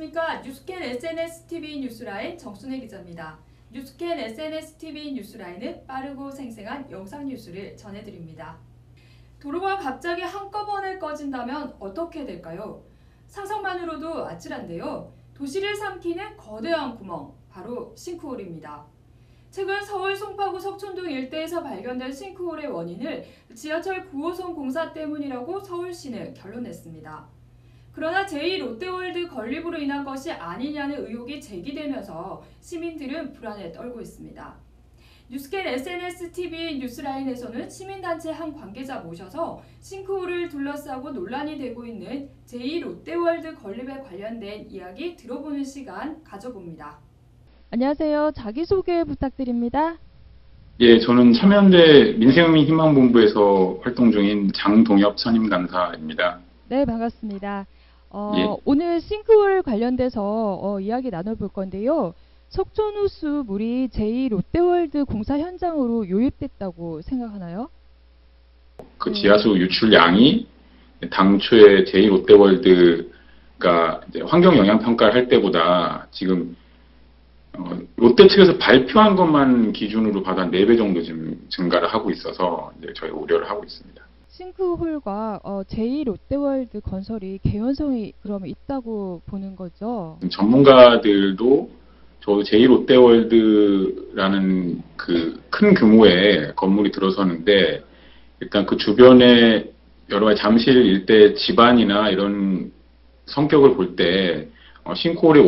안녕하십니까. 뉴스캔 SNSTV 뉴스라인 정순혜 기자입니다. 뉴스캔 SNSTV 뉴스라인은 빠르고 생생한 영상 뉴스를 전해드립니다. 도로가 갑자기 한꺼번에 꺼진다면 어떻게 될까요? 상상만으로도 아찔한데요. 도시를 삼키는 거대한 구멍, 바로 싱크홀입니다. 최근 서울 송파구 석촌동 일대에서 발견된 싱크홀의 원인을 지하철 9호선 공사 때문이라고 서울시는 결론냈습니다. 그러나 제2롯데월드 건립으로 인한 것이 아니냐는 의혹이 제기되면서 시민들은 불안에 떨고 있습니다. 뉴스캔 SNSTV 뉴스라인에서는 시민단체 한 관계자 모셔서 싱크홀을 둘러싸고 논란이 되고 있는 제2롯데월드 건립에 관련된 이야기 들어보는 시간 가져봅니다. 안녕하세요. 자기소개 부탁드립니다. 예, 저는 참여연대 민생희망본부에서 활동 중인 장동엽 선임감사입니다. 네, 반갑습니다. 예. 오늘 싱크홀 관련돼서 이야기 나눠볼 건데요. 석촌호수 물이 제2롯데월드 공사 현장으로 요입됐다고 생각하나요? 그 지하수 유출량이 당초에 제2롯데월드가 이제 환경영향평가를 할 때보다 지금 롯데 측에서 발표한 것만 기준으로 봐도 한 4배 정도 지금 증가를 하고 있어서 이제 저희가 우려를 하고 있습니다. 싱크홀과 제2롯데월드 건설이 개연성이 그러면 있다고 보는 거죠? 전문가들도 저도 제2롯데월드라는 그 큰 규모의 건물이 들어서는데 일단 그 주변에 여러 가지 잠실 일대 집안이나 이런 성격을 볼 때 싱크홀의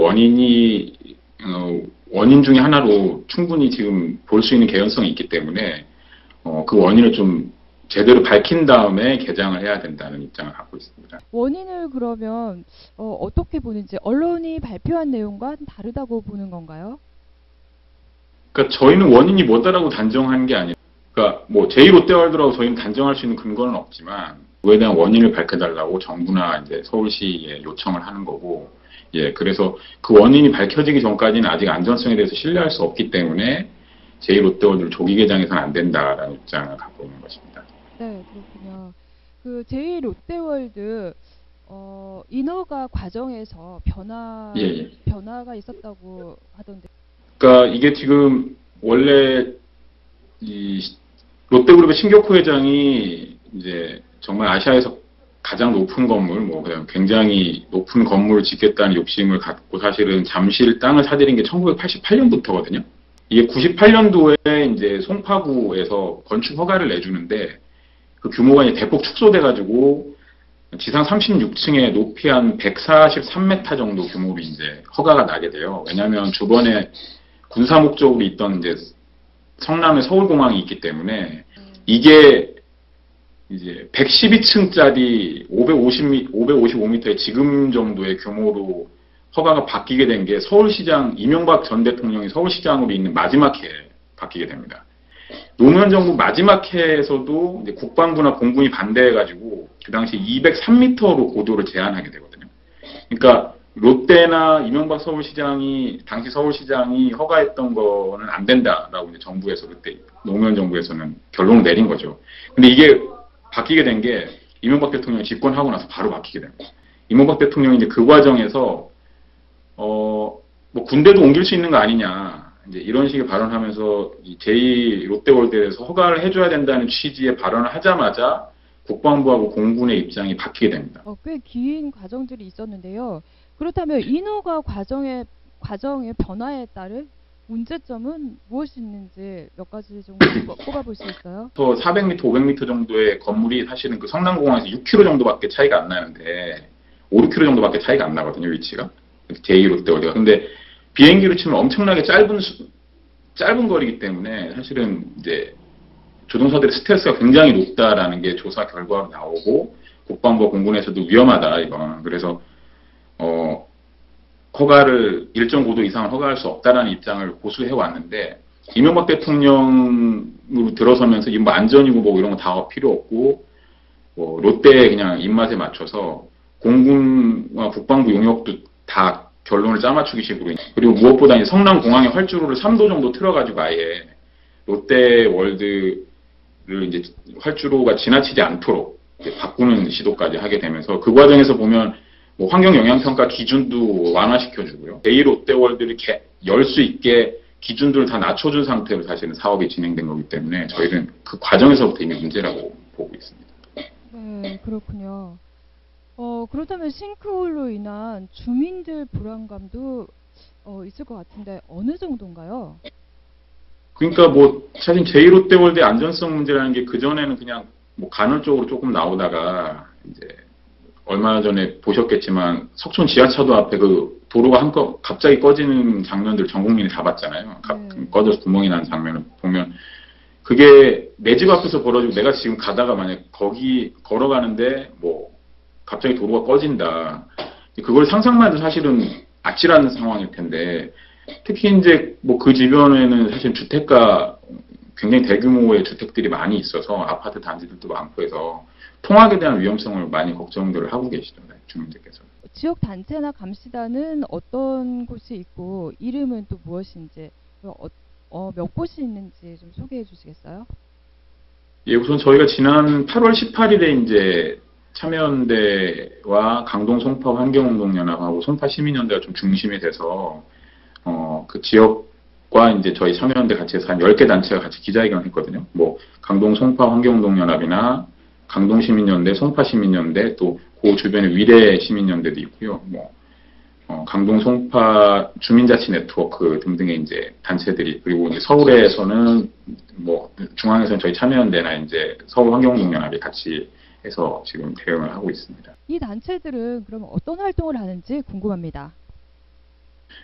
원인 중에 하나로 충분히 지금 볼 수 있는 개연성이 있기 때문에 그 원인을 좀 제대로 밝힌 다음에 개장을 해야 된다는 입장을 갖고 있습니다. 원인을 그러면 어떻게 보는지 언론이 발표한 내용과 다르다고 보는 건가요? 그러니까 저희는 원인이 뭐다라고 단정한 게 아니에요. 그러니까 뭐 제2롯데월드라고 저희는 단정할 수 있는 근거는 없지만 그에 대한 원인을 밝혀달라고 정부나 이제 서울시에 요청을 하는 거고, 예, 그래서 그 원인이 밝혀지기 전까지는 아직 안전성에 대해서 신뢰할 수 없기 때문에 제2롯데월드를 조기 개장해서는 안 된다라는 입장을 갖고 있는 것입니다. 네, 그렇군요. 그 제2롯데월드 인허가 과정에서 변화가 있었다고 하던데. 그러니까 이게 지금 원래 이 롯데그룹의 신격호 회장이 이제 정말 아시아에서 가장 높은 건물, 뭐 그냥 굉장히 높은 건물을 짓겠다는 욕심을 갖고 사실은 잠실 땅을 사들인 게 1988년부터거든요. 이게 98년도에 이제 송파구에서 건축 허가를 내주는데 그 규모가 이제 대폭 축소돼가지고 지상 36층에 높이 한 143m 정도 규모로 이제 허가가 나게 돼요. 왜냐하면 주변에 군사 목적으로 있던 이제 성남의 서울공항이 있기 때문에 이게 이제 112층짜리 555m의 지금 정도의 규모로 허가가 바뀌게 된 게 서울시장 이명박 전 대통령이 서울시장으로 있는 마지막 해에 바뀌게 됩니다. 노무현 정부 마지막 해에서도 이제 국방부나 공군이 반대해가지고 그 당시 203m로 고도를 제한하게 되거든요. 그러니까 롯데나 이명박 당시 서울시장이 허가했던 거는 안 된다라고 이제 정부에서 그때 노무현 정부에서는 결론을 내린 거죠. 근데 이게 바뀌게 된 게 이명박 대통령이 집권하고 나서 바로 바뀌게 된 거예요. 이명박 대통령이 이제 그 과정에서 뭐 군대도 옮길 수 있는 거 아니냐. 이제 이런 식의 발언하면서 제2롯데월드에서 허가를 해줘야 된다는 취지의 발언을 하자마자 국방부하고 공군의 입장이 바뀌게 됩니다. 꽤 긴 과정들이 있었는데요. 그렇다면 인허가 과정의 변화에 따른 문제점은 무엇이 있는지 몇 가지 정도 꼽아볼 수 있어요? 400m, 500m 정도의 건물이 사실은 그 성남공항에서 6km 정도밖에 차이가 안 나는데 5, 6km 정도밖에 차이가 안 나거든요, 위치가. 제2롯데월드가. 근데 비행기로 치면 엄청나게 짧은 거리이기 때문에 사실은 이제 조종사들의 스트레스가 굉장히 높다라는 게 조사 결과로 나오고 국방부와 공군에서도 위험하다 이건. 그래서 허가를 일정 고도 이상을 허가할 수 없다라는 입장을 고수해 왔는데 이명박 대통령으로 들어서면서 뭐 안전이고 뭐 이런 거 다 필요 없고 뭐 롯데의 그냥 입맛에 맞춰서 공군과 국방부 용역도 다 결론을 짜맞추기식으로. 그리고 무엇보다 이제 성남공항에 활주로를 3도 정도 틀어가지고 아예 롯데월드를 이제 활주로가 지나치지 않도록 이제 바꾸는 시도까지 하게 되면서 그 과정에서 보면 뭐 환경 영향 평가 기준도 완화시켜주고요. 제2롯데월드를 열 수 있게 기준들을 다 낮춰준 상태로 사실은 사업이 진행된 거기 때문에 저희는 그 과정에서부터 이미 문제라고 보고 있습니다. 네, 그렇군요. 그렇다면 싱크홀로 인한 주민들 불안감도 있을 것 같은데 어느 정도인가요? 그러니까 뭐 사실 제2롯데월드의 안전성 문제라는 게 그전에는 그냥 뭐 간헐적으로 조금 나오다가 이제 얼마 전에 보셨겠지만 석촌 지하차도 앞에 그 도로가 갑자기 꺼지는 장면들 전 국민이 다 봤잖아요. 꺼져서 구멍이 나는 장면을 보면 그게 내 집 앞에서 벌어지고 내가 지금 가다가 만약 거기 걸어가는데 뭐 갑자기 도로가 꺼진다. 그걸 상상만 해도 사실은 아찔한 상황일 텐데 특히 이제 뭐 그 주변에는 사실 주택가 굉장히 대규모의 주택들이 많이 있어서 아파트 단지들도 많고 해서 통학에 대한 위험성을 많이 걱정들을 하고 계시죠, 주민들께서. 지역 단체나 감시단은 어떤 곳이 있고 이름은 또 무엇인지 몇 곳이 있는지 좀 소개해 주시겠어요? 예, 우선 저희가 지난 8월 18일에 이제 참여연대와 강동 송파 환경운동연합하고 송파 시민연대가 좀 중심이 돼서 그 지역과 이제 저희 참여연대 같이 해서 한 10개 단체가 같이 기자회견을 했거든요. 뭐 강동 송파 환경운동연합이나 강동 시민연대, 송파 시민연대, 또 그 주변에 위례 시민연대도 있고요. 뭐 강동 송파 주민자치 네트워크 등등의 이제 단체들이, 그리고 이제 서울에서는 뭐 중앙에서는 저희 참여연대나 이제 서울 환경운동연합이 같이 해서 지금 대응을 하고 있습니다. 이 단체들은 그럼 어떤 활동을 하는지 궁금합니다.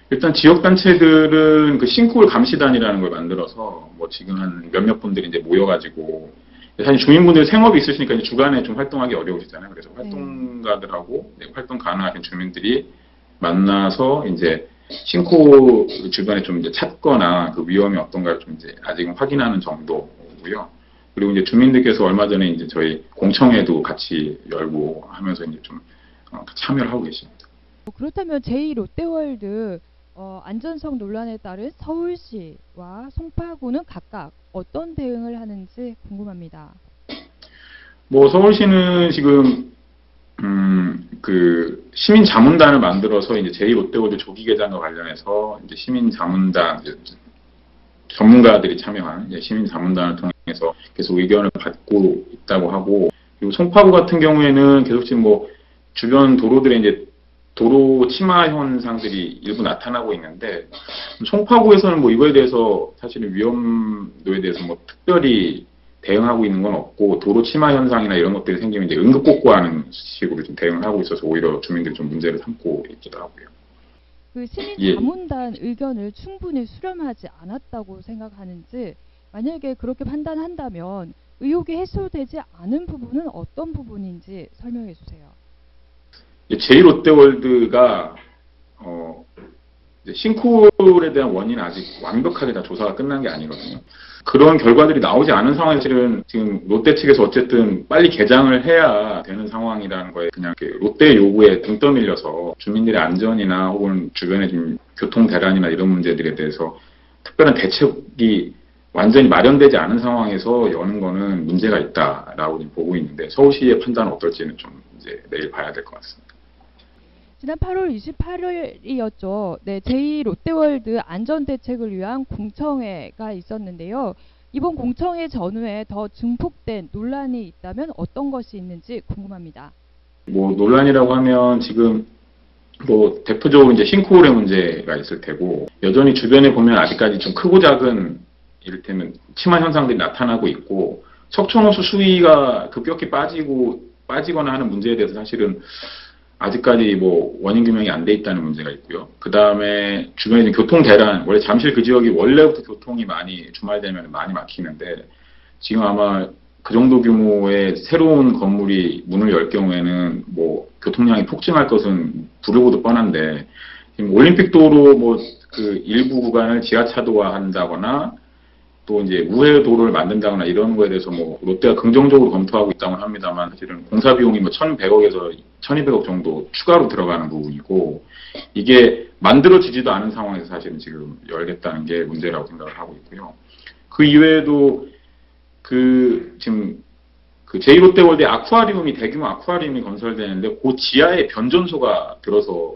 일단 지역 단체들은 그 싱크홀 감시단이라는 걸 만들어서 뭐 지금 한 몇몇 분들이 이제 모여가지고, 사실 주민분들 생업이 있으시니까 이제 주간에 좀 활동하기 어려우시잖아요. 그래서 활동가들하고 활동 가능하신 주민들이 만나서 이제 싱크홀 주변에 좀 이제 찾거나 그 위험이 어떤가를 좀 이제 아직은 확인하는 정도고요. 그리고 이제 주민들께서 얼마 전에 이제 저희 공청회도 같이 열고 하면서 이제 좀 참여를 하고 계십니다. 그렇다면 제2롯데월드 안전성 논란에 따른 서울시와 송파구는 각각 어떤 대응을 하는지 궁금합니다. 뭐 서울시는 지금 그 시민 자문단을 만들어서 이제 제2롯데월드 조기 개장과 관련해서 이제 시민 자문단 전문가들이 참여한 시민 자문단을 통해서 계속 의견을 받고 있다고 하고, 그리고 송파구 같은 경우에는 계속 지금 뭐 주변 도로들에 이제 도로 침하 현상들이 일부 나타나고 있는데, 송파구에서는 뭐 이거에 대해서 사실은 위험도에 대해서 뭐 특별히 대응하고 있는 건 없고, 도로 침하 현상이나 이런 것들이 생기면 이제 응급복구하는 식으로 좀 대응을 하고 있어서 오히려 주민들이 좀 문제를 삼고 있기도 하고요. 그 시민 자문단 의견을 충분히 수렴하지 않았다고 생각하는지, 만약에 그렇게 판단한다면 의혹이 해소되지 않은 부분은 어떤 부분인지 설명해 주세요. 제2롯데월드가 싱크홀에 대한 원인은 아직 완벽하게 다 조사가 끝난 게 아니거든요. 그런 결과들이 나오지 않은 상황에서는 지금 롯데 측에서 어쨌든 빨리 개장을 해야 되는 상황이라는 거에 그냥 롯데 요구에 등 떠밀려서 주민들의 안전이나 혹은 주변의 좀 교통 대란이나 이런 문제들에 대해서 특별한 대책이 완전히 마련되지 않은 상황에서 여는 거는 문제가 있다라고 보고 있는데, 서울시의 판단은 어떨지는 좀 이제 내일 봐야 될 것 같습니다. 지난 8월 28일이었죠. 네, 제2롯데월드 안전대책을 위한 공청회가 있었는데요. 이번 공청회 전후에 더 증폭된 논란이 있다면 어떤 것이 있는지 궁금합니다. 뭐 논란이라고 하면 지금 뭐 대표적으로 이제 싱크홀의 문제가 있을 테고, 여전히 주변에 보면 아직까지 좀 크고 작은 이를테면 침하 현상들이 나타나고 있고, 석촌호수 수위가 급격히 빠지거나 하는 문제에 대해서 사실은 아직까지 뭐 원인 규명이 안 돼 있다는 문제가 있고요. 그 다음에 주변에 교통 대란, 원래 잠실 그 지역이 원래부터 교통이 많이 주말 되면 많이 막히는데, 지금 아마 그 정도 규모의 새로운 건물이 문을 열 경우에는 뭐 교통량이 폭증할 것은 부르고도 뻔한데, 지금 올림픽 도로 뭐 그 일부 구간을 지하차도화 한다거나 또 이제 우회 도로를 만든다거나 이런 거에 대해서 뭐 롯데가 긍정적으로 검토하고 있다고 합니다만, 사실은 공사 비용이 뭐 1,100억에서 1,200억 정도 추가로 들어가는 부분이고, 이게 만들어지지도 않은 상황에서 사실은 지금 열겠다는 게 문제라고 생각을 하고 있고요. 그 이외에도 그 지금 그 제2롯데월드에 아쿠아리움이 대규모 아쿠아리움이 건설되는데 그 지하에 변전소가 들어서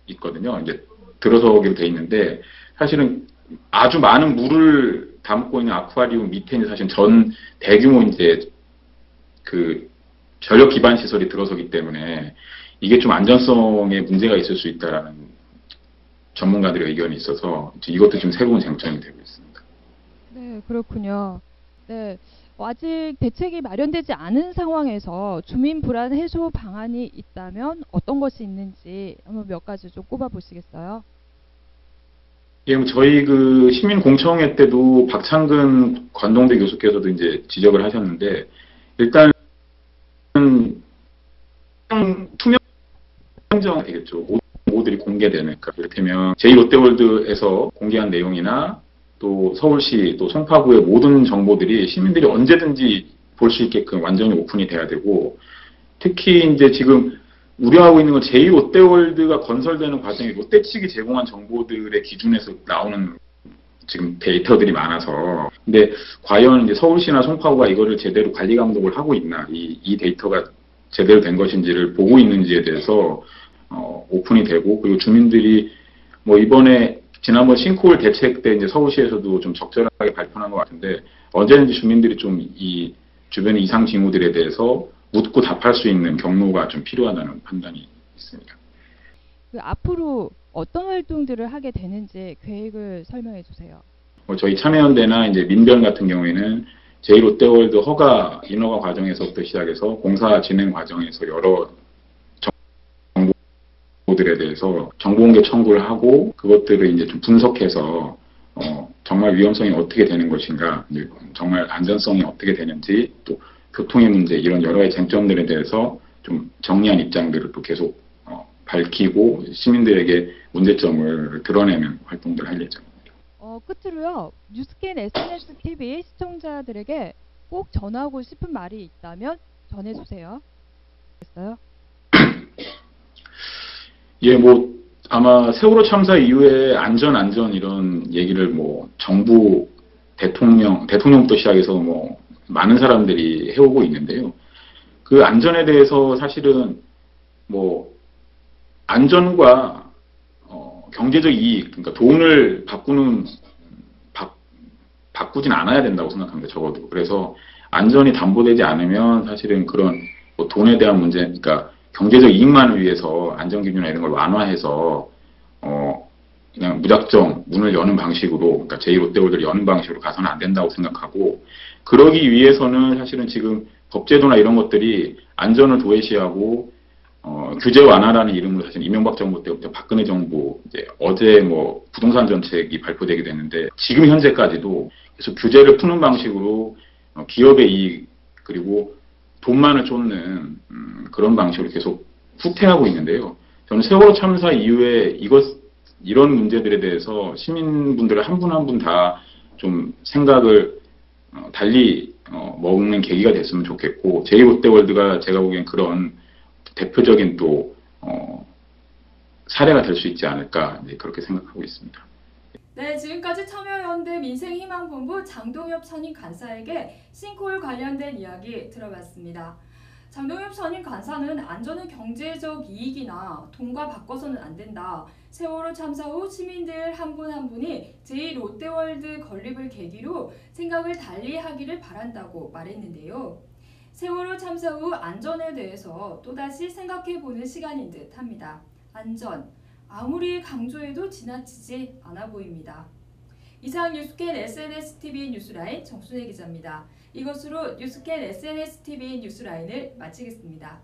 있거든요. 이제 들어서기로 돼 있는데 사실은 아주 많은 물을 담고 있는 아쿠아리움 밑에 이제 사실 전 대규모 이제 그 전력 기반 시설이 들어서기 때문에 이게 좀 안전성에 문제가 있을 수 있다라는 전문가들의 의견이 있어서 이것도 좀 새로운 쟁점이 되고 있습니다. 네, 그렇군요. 네, 아직 대책이 마련되지 않은 상황에서 주민 불안 해소 방안이 있다면 어떤 것이 있는지 한번 몇 가지 좀 꼽아 보시겠어요? 예, 뭐 저희 그 시민 공청회 때도 박창근 관동대 교수께서도 이제 지적을 하셨는데 일단 투명정 되겠죠. 모들이 공개되는. 그러니까 이를테면 제2롯데월드에서 공개한 내용이나 또 서울시 또 송파구의 모든 정보들이 시민들이 언제든지 볼 수 있게끔 완전히 오픈이 돼야 되고 특히 이제 지금 우려하고 있는 건 제2롯데월드가 건설되는 과정에 롯데 측이 제공한 정보들의 기준에서 나오는 지금 데이터들이 많아서 근데 과연 이제 서울시나 송파구가 이거를 제대로 관리 감독을 하고 있나 이 데이터가 제대로 된 것인지를 보고 있는지에 대해서 오픈이 되고 그리고 주민들이 뭐 이번에 지난번 싱크홀 대책 때 이제 서울시에서도 좀 적절하게 발표한 것 같은데 언제든지 주민들이 좀 이 주변의 이상 징후들에 대해서 묻고 답할 수 있는 경로가 좀 필요하다는 판단이 있습니다. 그 앞으로 어떤 활동들을 하게 되는지 계획을 설명해 주세요. 저희 참여연대나 이제 민변 같은 경우에는 제2롯데월드 허가 인허가 과정에서부터 시작해서 공사 진행 과정에서 여러 정보들에 대해서 정보공개 청구를 하고 그것들을 이제 좀 분석해서 정말 위험성이 어떻게 되는 것인가, 정말 안전성이 어떻게 되는지, 또 교통의 문제 이런 여러 가지 쟁점들에 대해서 좀 정리한 입장들을 또 계속 밝히고 시민들에게 문제점을 드러내는 활동들을 할 예정입니다. 끝으로요. 뉴스캔 SNS TV 시청자들에게 꼭 전하고 싶은 말이 있다면 전해주세요. 됐어요? 예, 뭐 아마 세월호 참사 이후에 안전 이런 얘기를 뭐 정부 대통령부터 시작해서 뭐 많은 사람들이 해오고 있는데요. 그 안전에 대해서 사실은 뭐 안전과 경제적 이익, 그러니까 돈을 바꾸진 않아야 된다고 생각합니다. 적어도. 그래서 안전이 담보되지 않으면 사실은 그런 뭐 돈에 대한 문제, 그러니까 경제적 이익만을 위해서 안전기준이나 이런 걸 완화해서 그냥 무작정 문을 여는 방식으로, 그러니까 제2롯데월드를 여는 방식으로 가서는 안 된다고 생각하고 그러기 위해서는 사실은 지금 법제도나 이런 것들이 안전을 도외시하고 규제 완화라는 이름으로 사실 이명박 정부 때부터 박근혜 정부 이제 어제 뭐 부동산 정책이 발표되게 됐는데 지금 현재까지도 계속 규제를 푸는 방식으로 기업의 이익 그리고 돈만을 쫓는 그런 방식으로 계속 후퇴하고 있는데요. 저는 세월호 참사 이후에 이런 문제들에 대해서 시민분들 한 분 한 분 다 좀 생각을 달리 먹는 계기가 됐으면 좋겠고 제2롯데월드가 제가 보기엔 그런 대표적인 또 사례가 될 수 있지 않을까 그렇게 생각하고 있습니다. 네, 지금까지 참여연대 민생희망본부 장동엽 선임 간사에게 싱크홀 관련된 이야기 들어봤습니다. 장동엽 선임 간사는 안전은 경제적 이익이나 돈과 바꿔서는 안 된다. 세월호 참사 후 시민들 한 분 한 분이 제2롯데월드 건립을 계기로 생각을 달리 하기를 바란다고 말했는데요. 세월호 참사 후 안전에 대해서 또다시 생각해보는 시간인 듯 합니다. 안전, 아무리 강조해도 지나치지 않아 보입니다. 이상 뉴스캔 SNSTV 뉴스라인 정순혜 기자입니다. 이것으로 뉴스캔 SNSTV 뉴스라인을 마치겠습니다.